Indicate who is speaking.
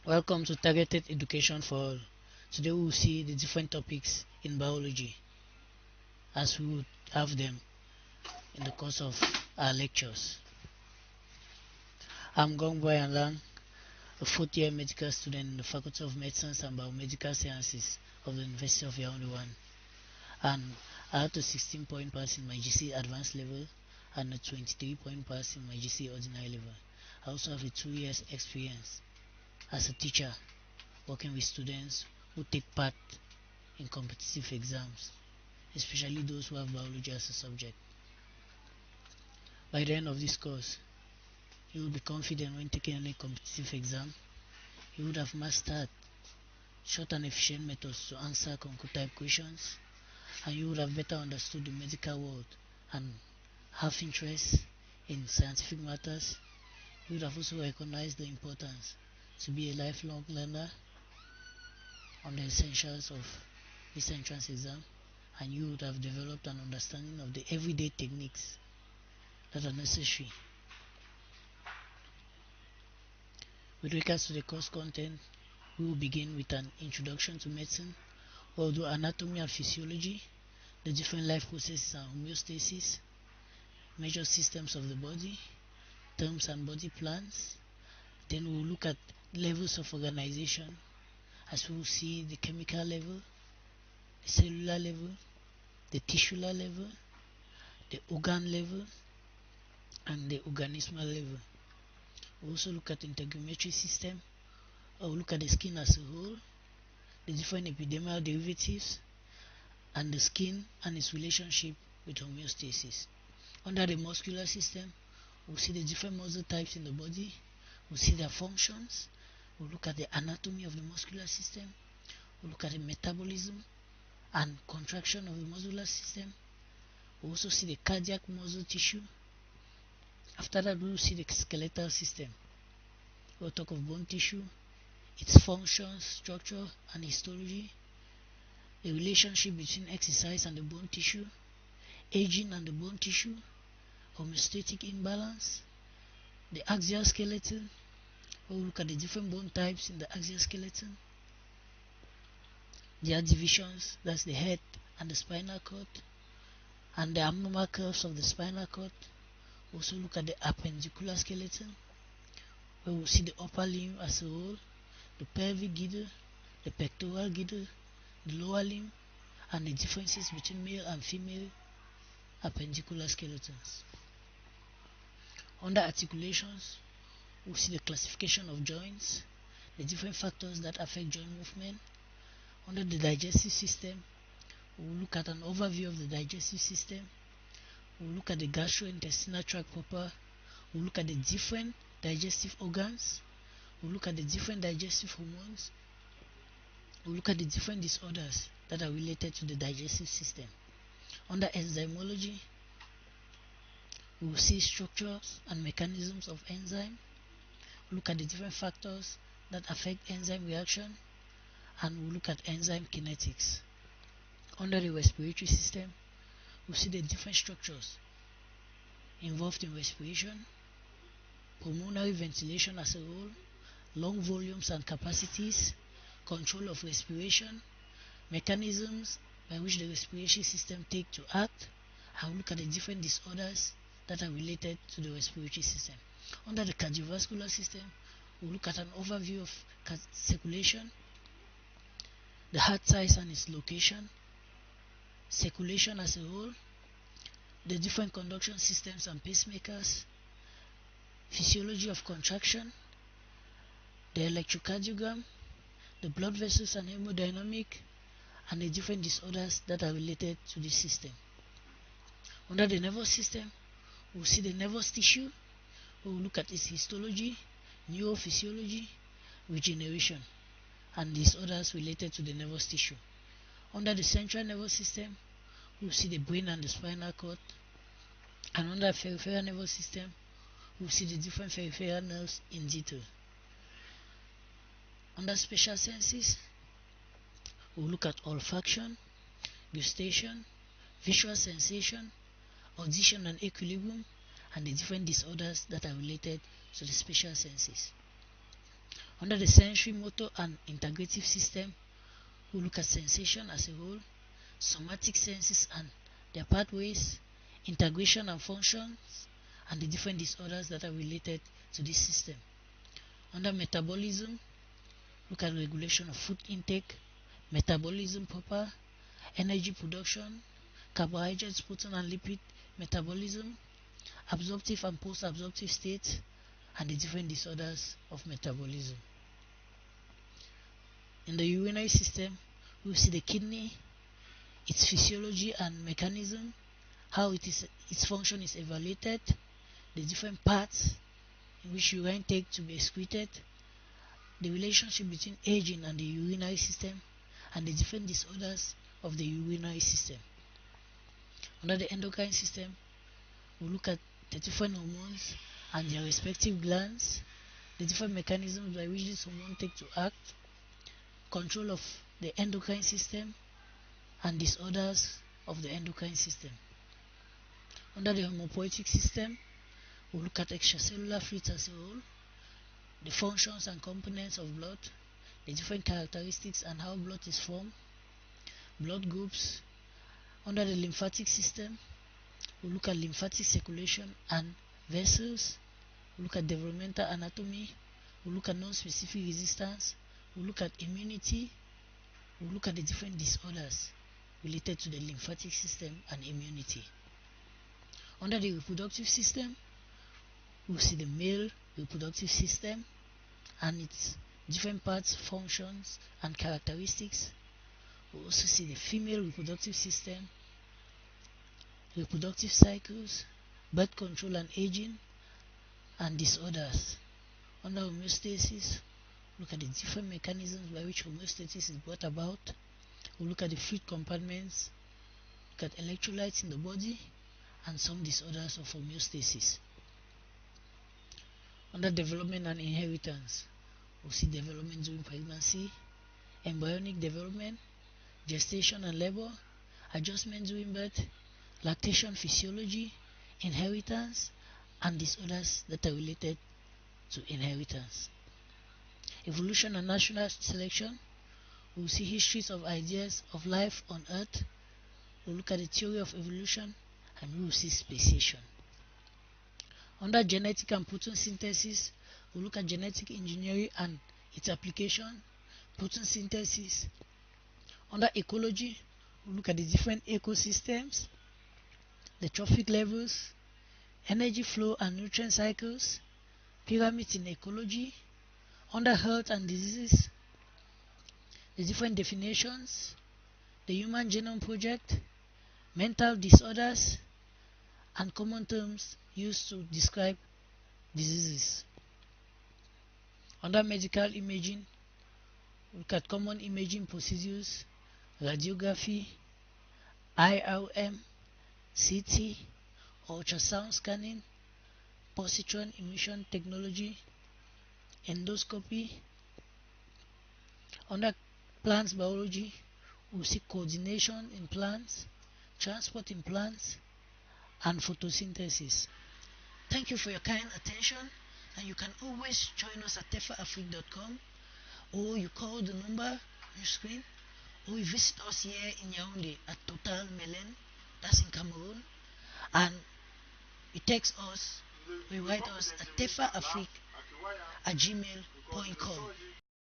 Speaker 1: Welcome to Targeted Education for All. Today we will see the different topics in biology as we would have them in the course of our lectures. I'm Gong Boyan, a fourth year medical student in the Faculty of Medicine and Biomedical Sciences of the University of Yaoundé, and I had a 16-point pass in my GC advanced level and a 23-point pass in my GC ordinary level. I also have a 2 years experience as a teacher working with students who take part in competitive exams, especially those who have biology as a subject. By the end of this course, you will be confident when taking any competitive exam. You would have mastered short and efficient methods to answer Concours type questions, and you would have better understood the medical world and have interest in scientific matters. You would have also recognized the importance to be a lifelong learner on the essentials of this entrance exam, and you would have developed an understanding of the everyday techniques that are necessary. With regards to the course content, we will begin with an introduction to medicine, where we'll do anatomy and physiology, the different life processes and homeostasis, major systems of the body, terms and body plans. Then we'll look at levels of organization, as we will see the chemical level, the cellular level, the tisular level, the organ level, and the organismal level. We'll also look at integumentary system, or we'll look at the skin as a whole, the different epidermal derivatives, and the skin and its relationship with homeostasis. Under the muscular system, we'll see the different muscle types in the body, we'll see their functions, we'll look at the anatomy of the muscular system, we'll look at the metabolism and contraction of the muscular system, we'll also see the cardiac muscle tissue. After that, we'll see the skeletal system. We'll talk of bone tissue, its functions, structure, and histology, the relationship between exercise and the bone tissue, aging and the bone tissue, homeostatic imbalance, the axial skeleton. We'll look at the different bone types in the axial skeleton, their divisions, that's the head and the spinal cord, and the abnormal curves of the spinal cord. We'll also look at the appendicular skeleton, where we'll see the upper limb as a whole, the pelvic girdle, the pectoral girdle, the lower limb, and the differences between male and female appendicular skeletons. Under articulations, we'll see the classification of joints, the different factors that affect joint movement. Under the digestive system, we'll look at an overview of the digestive system. We'll look at the gastrointestinal tract proper. We'll look at the different digestive organs. We'll look at the different digestive hormones. We'll look at the different disorders that are related to the digestive system. Under enzymology, we will see structures and mechanisms of enzyme. We'll look at the different factors that affect enzyme reaction, and we'll look at enzyme kinetics. Under the respiratory system, we'll see the different structures involved in respiration, pulmonary ventilation as a whole, lung volumes and capacities, control of respiration, mechanisms by which the respiratory system take to act, and we'll look at the different disorders that are related to the respiratory system. Under the cardiovascular system, we'll look at an overview of circulation, the heart size and its location, circulation as a whole, the different conduction systems and pacemakers, physiology of contraction, the electrocardiogram, the blood vessels and hemodynamic, and the different disorders that are related to this system. Under the nervous system, we'll see the nervous tissue. We'll look at its histology, neurophysiology, regeneration, and disorders related to the nervous tissue. Under the central nervous system, we'll see the brain and the spinal cord, and under the peripheral nervous system, we'll see the different peripheral nerves in detail. Under special senses, we'll look at olfaction, gustation, visual sensation, audition and equilibrium, and the different disorders that are related to the special senses. Under the sensory, motor, and integrative system, we look at sensation as a whole, somatic senses and their pathways, integration and functions, and the different disorders that are related to this system. Under metabolism, look at regulation of food intake, metabolism proper, energy production, carbohydrates, protein and lipid metabolism, absorptive and post-absorptive states, and the different disorders of metabolism. In the urinary system, we see the kidney, its physiology and mechanism, how its function is evaluated, the different parts in which urine take to be excreted, the relationship between aging and the urinary system, and the different disorders of the urinary system. Under the endocrine system, we look at the different hormones and their respective glands, the different mechanisms by which these hormones take to act, control of the endocrine system, and disorders of the endocrine system. Under the hemopoietic system, we look at extracellular fluids as a whole, the functions and components of blood, the different characteristics and how blood is formed, blood groups. Under the lymphatic system, we look at lymphatic circulation and vessels, we look at developmental anatomy, we look at non-specific resistance, we look at immunity, we look at the different disorders related to the lymphatic system and immunity. Under the reproductive system, we see the male reproductive system and its different parts, functions, and characteristics. We also see the female reproductive system, reproductive cycles, birth control and aging, and disorders. Under homeostasis, look at the different mechanisms by which homeostasis is brought about. We look at the fluid compartments, look at electrolytes in the body, and some disorders of homeostasis. Under development and inheritance, we see development during pregnancy, embryonic development, gestation and labor, adjustment during birth, lactation physiology, inheritance, and disorders that are related to inheritance. Evolution and natural selection, we will see histories of ideas of life on Earth, we will look at the theory of evolution, and we will see speciation. Under genetic and protein synthesis, we will look at genetic engineering and its application, protein synthesis. Under ecology, we will look at the different ecosystems, the trophic levels, energy flow and nutrient cycles, pyramids in ecology. Under health and diseases, the different definitions, the Human Genome Project, mental disorders, and common terms used to describe diseases. Under medical imaging, we look at common imaging procedures, radiography, IRM, CT, ultrasound scanning, positron emission technology, endoscopy. Under plants biology, we see coordination in plants, transport in plants, and photosynthesis. Thank you for your kind attention, and you can always join us at tefaafrique.com, or you call the number on your screen, or you visit us here in Yaoundé at Total Melen, that's in Cameroon, and you text us, you write us at tefaafrique@gmail.com.